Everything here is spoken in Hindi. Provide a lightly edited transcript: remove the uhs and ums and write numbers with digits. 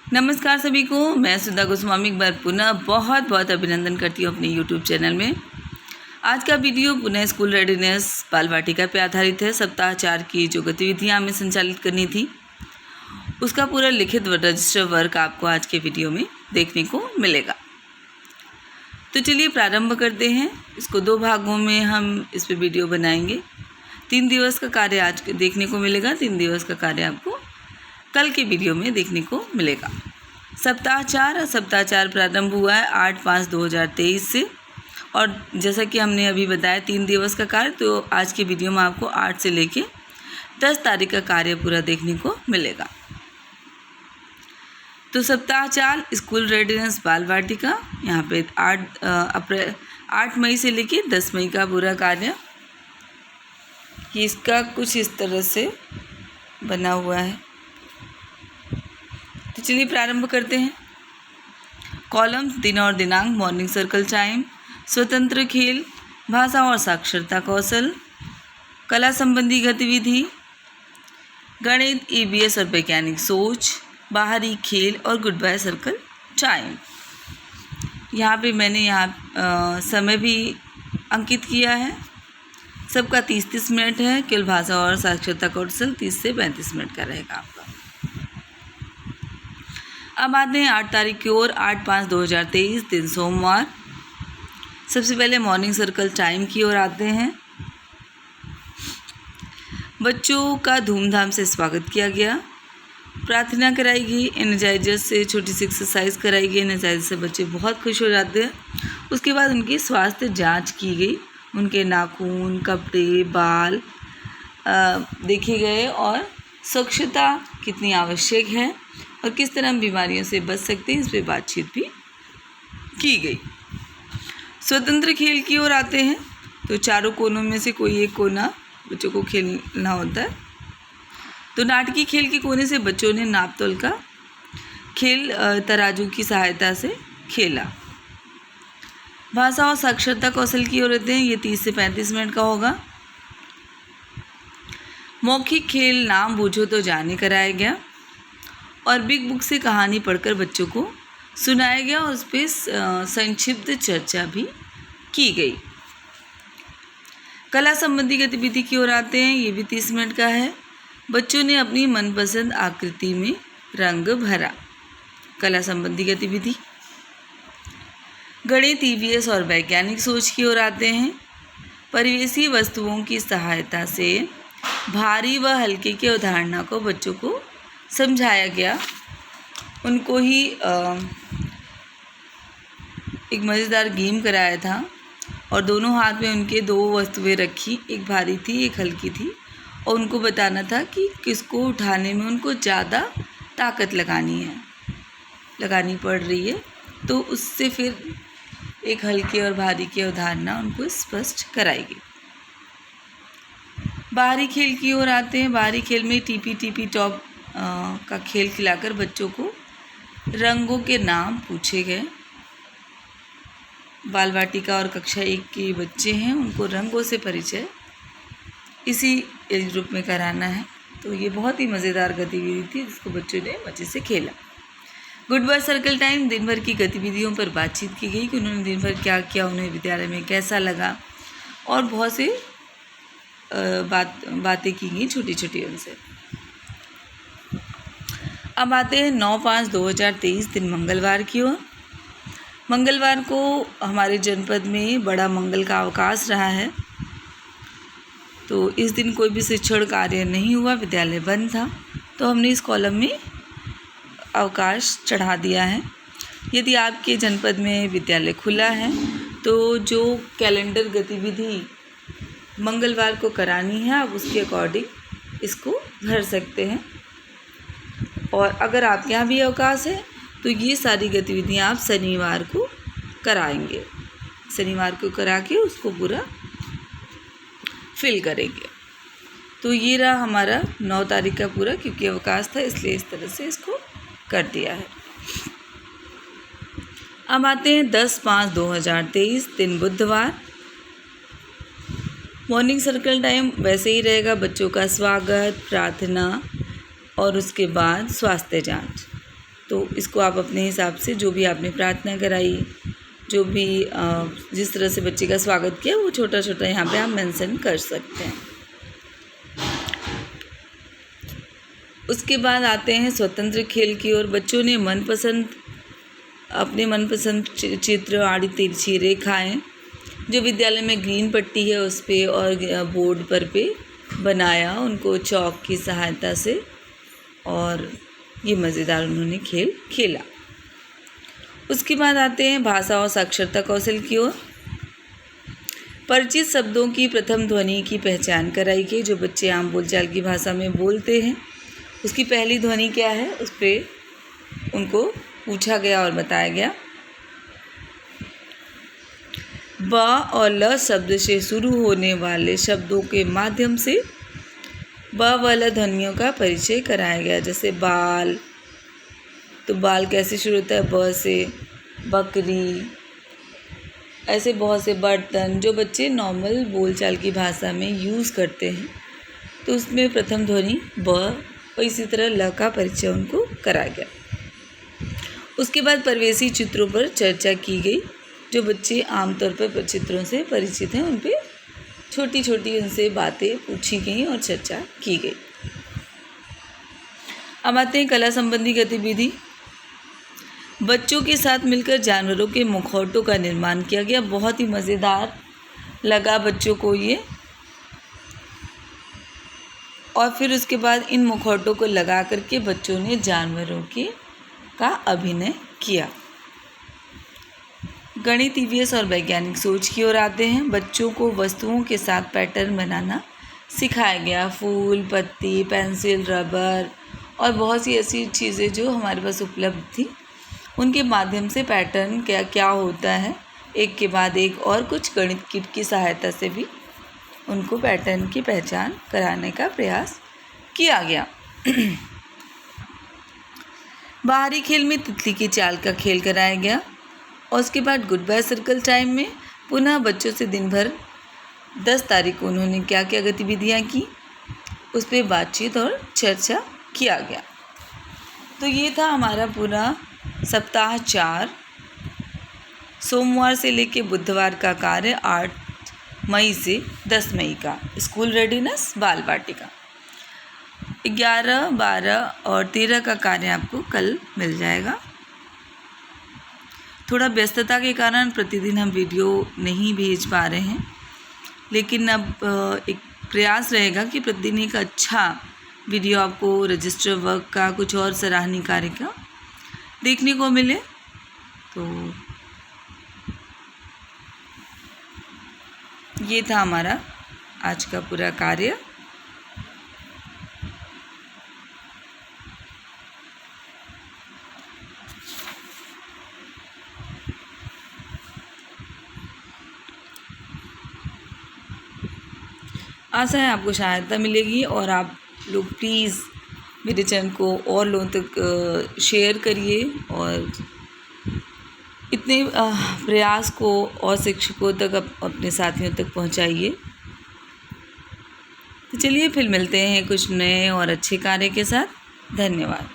नमस्कार सभी को, मैं सुधा गोस्वामी एक बार पुनः बहुत बहुत अभिनंदन करती हूँ अपने YouTube चैनल में। आज का वीडियो पुनः स्कूल रेडीनेस बाल वाटिका पे आधारित है। सप्ताह 4 की जो गतिविधियाँ हमें संचालित करनी थी उसका पूरा लिखित रजिस्टर वर्क आपको आज के वीडियो में देखने को मिलेगा। तो चलिए प्रारंभ करते हैं। इसको 2 भागों में हम इस पर वीडियो बनाएंगे। 3 दिवस का कार्य आज देखने को मिलेगा। 3 दिवस का कार्य आपको कल के वीडियो में देखने को मिलेगा। सप्ताह 4 प्रारंभ हुआ है 8/5/2023 से, और जैसा कि हमने अभी बताया 3 दिवस का कार्य, तो आज के वीडियो में आपको 8 से लेके 10 तारीख का कार्य पूरा देखने को मिलेगा। तो सप्ताह 4 स्कूल रेडीनेस बाल वाटिका, यहाँ पे 8 मई से लेके 10 मई का पूरा कार्य कि इसका कुछ इस तरह से बना हुआ है। तो चलिए प्रारंभ करते हैं। कॉलम दिन और दिनांक, मॉर्निंग सर्कल टाइम, स्वतंत्र खेल, भाषा और साक्षरता कौशल, कला संबंधी गतिविधि, गणित, ईवीएस और वैज्ञानिक सोच, बाहरी खेल और गुड बाय सर्कल टाइम। यहाँ पे मैंने समय भी अंकित किया है। सबका 30-30 मिनट है। केवल भाषा और साक्षरता कौशल 30 से 35 मिनट का रहेगा आपका। अब आते हैं 8 तारीख की ओर। 8/5/2023 दिन सोमवार। सबसे पहले मॉर्निंग सर्कल टाइम की ओर आते हैं। बच्चों का धूमधाम से स्वागत किया गया, प्रार्थना कराई गई, एनर्जाइजर से छोटी सी एक्सरसाइज कराई गई। एनर्जाइजर से बच्चे बहुत खुश हो जाते हैं। उसके बाद उनकी स्वास्थ्य जांच की गई, उनके नाखून, कपड़े, बाल देखे गए और स्वच्छता कितनी आवश्यक है और किस तरह हम बीमारियों से बच सकते हैं, इस पर बातचीत भी की गई। स्वतंत्र खेल की ओर आते हैं। तो चारों कोनों में से कोई एक कोना बच्चों को खेलना होता है। तो नाटकीय खेल के कोने से बच्चों ने नाप तोल का खेल तराजू की सहायता से खेला। भाषा और साक्षरता कौशल की ओर आते हैं। ये 30 से 35 मिनट का होगा। मौखिक खेल नाम बूझो तो जाने कराया गया और बिग बुक से कहानी पढ़कर बच्चों को सुनाया गया और उस पर संक्षिप्त चर्चा भी की गई। कला संबंधी गतिविधि की ओर आते हैं। ये भी 30 मिनट का है। बच्चों ने अपनी मनपसंद आकृति में रंग भरा। कला संबंधी गतिविधि। गणित, ईवीएस और वैज्ञानिक सोच की ओर आते हैं। परिवेशी वस्तुओं की सहायता से भारी व हल्के की अवधारणा को बच्चों को समझाया गया। उनको ही एक मज़ेदार गेम कराया था और दोनों हाथ में उनके 2 वस्तुएं रखी, एक भारी थी एक हल्की थी, और उनको बताना था कि किसको उठाने में उनको ज़्यादा ताकत लगानी पड़ रही है। तो उससे फिर एक हल्के और भारी की अवधारणा उनको स्पष्ट कराएगी। बाहरी खेल की ओर आते हैं। बाहरी खेल में टीपी टॉप का खेल खिलाकर बच्चों को रंगों के नाम पूछे गए। बाल वाटिका और कक्षा 1 के बच्चे हैं, उनको रंगों से परिचय इसी एज ग्रुप में कराना है। तो ये बहुत ही मज़ेदार गतिविधि थी जिसको बच्चों ने मज़े से खेला। गुड बाय सर्कल टाइम, दिन भर की गतिविधियों पर बातचीत की गई कि उन्होंने दिन भर क्या किया, उन्हें विद्यालय में कैसा लगा, और बहुत से बातें की गई छोटी छोटी उनसे। अब आते हैं 9/5/2023 दिन मंगलवार की ओर। मंगलवार को हमारे जनपद में बड़ा मंगल का अवकाश रहा है। तो इस दिन कोई भी शिक्षण कार्य नहीं हुआ, विद्यालय बंद था। तो हमने इस कॉलम में अवकाश चढ़ा दिया है। यदि आपके जनपद में विद्यालय खुला है तो जो कैलेंडर गतिविधि मंगलवार को करानी है आप उसके अकॉर्डिंग इसको भर सकते हैं। और अगर आपके यहाँ भी अवकाश है तो ये सारी गतिविधियाँ आप शनिवार को कराएंगे। शनिवार को करा के उसको पूरा फिल करेंगे। तो ये रहा हमारा 9 तारीख का पूरा, क्योंकि अवकाश था इसलिए इस तरह से इसको कर दिया है। अब आते हैं 10/5/2023 दिन बुधवार। मॉर्निंग सर्कल टाइम वैसे ही रहेगा। बच्चों का स्वागत, प्रार्थना और उसके बाद स्वास्थ्य जांच। तो इसको आप अपने हिसाब से जो भी आपने प्रार्थना कराई, जो भी जिस तरह से बच्चे का स्वागत किया, वो छोटा छोटा यहाँ पे आप मेंशन कर सकते हैं। उसके बाद आते हैं स्वतंत्र खेल की ओर। बच्चों ने अपने मनपसंद चित्र, आड़ी तिरछी रेखाएं जो विद्यालय में ग्रीन पट्टी है उस पर और बोर्ड पर पे बनाया, उनको चॉक की सहायता से, और ये मज़ेदार उन्होंने खेल खेला। उसके बाद आते हैं भाषा और साक्षरता कौशल की ओर। परिचित शब्दों की प्रथम ध्वनि की पहचान कराई गई। जो बच्चे आम बोलचाल की भाषा में बोलते हैं उसकी पहली ध्वनि क्या है, उस पर उनको पूछा गया और बताया गया। ब और ल शब्द से शुरू होने वाले शब्दों के माध्यम से ब व ल ध्वनियों का परिचय कराया गया। जैसे बाल, तो बाल कैसे शुरू होता है, ब से। बकरी, ऐसे बहुत से बर्तन जो बच्चे नॉर्मल बोलचाल की भाषा में यूज़ करते हैं, तो उसमें प्रथम ध्वनि ब और इसी तरह ल का परिचय उनको कराया गया। उसके बाद परिवेशी चित्रों पर चर्चा की गई। जो बच्चे आमतौर पर चित्रों से परिचित हैं उन पर छोटी छोटी उनसे बातें पूछी गई और चर्चा की गई। अब आते हैं कला संबंधी गतिविधि। बच्चों के साथ मिलकर जानवरों के मुखौटों का निर्माण किया गया। बहुत ही मज़ेदार लगा बच्चों को ये। और फिर उसके बाद इन मुखौटों को लगा करके बच्चों ने जानवरों का अभिनय किया। गणित, ईवीएस और वैज्ञानिक सोच की ओर आते हैं। बच्चों को वस्तुओं के साथ पैटर्न बनाना सिखाया गया। फूल, पत्ती, पेंसिल, रबर और बहुत सी ऐसी चीज़ें जो हमारे पास उपलब्ध थी, उनके माध्यम से पैटर्न क्या होता है, एक के बाद एक, और कुछ गणित किट की सहायता से भी उनको पैटर्न की पहचान कराने का प्रयास किया गया। बाहरी खेल में तितली की चाल का खेल कराया गया। और उसके बाद गुड बाय सर्कल टाइम में पुनः बच्चों से दिन भर 10 तारीख को उन्होंने क्या क्या गतिविधियाँ की, उस पर बातचीत और चर्चा किया गया। तो ये था हमारा पूरा सप्ताह 4 सोमवार से लेकर बुधवार का कार्य 8 मई से 10 मई का स्कूल रेडीनेस बाल वाटिका। 11, 12 और 13 का कार्य आपको कल मिल जाएगा। थोड़ा व्यस्तता के कारण प्रतिदिन हम वीडियो नहीं भेज पा रहे हैं, लेकिन अब एक प्रयास रहेगा कि प्रतिदिन एक अच्छा वीडियो आपको रजिस्टर वर्क का, कुछ और सराहनीय कार्य का देखने को मिले। तो ये था हमारा आज का पूरा कार्य। आशा है आपको सहायता मिलेगी और आप लोग प्लीज़ मेरे चैनल को और लोगों तक शेयर करिए और इतने प्रयास को और शिक्षकों तक अपने साथियों तक पहुंचाइए। तो चलिए फिर मिलते हैं कुछ नए और अच्छे कार्य के साथ। धन्यवाद।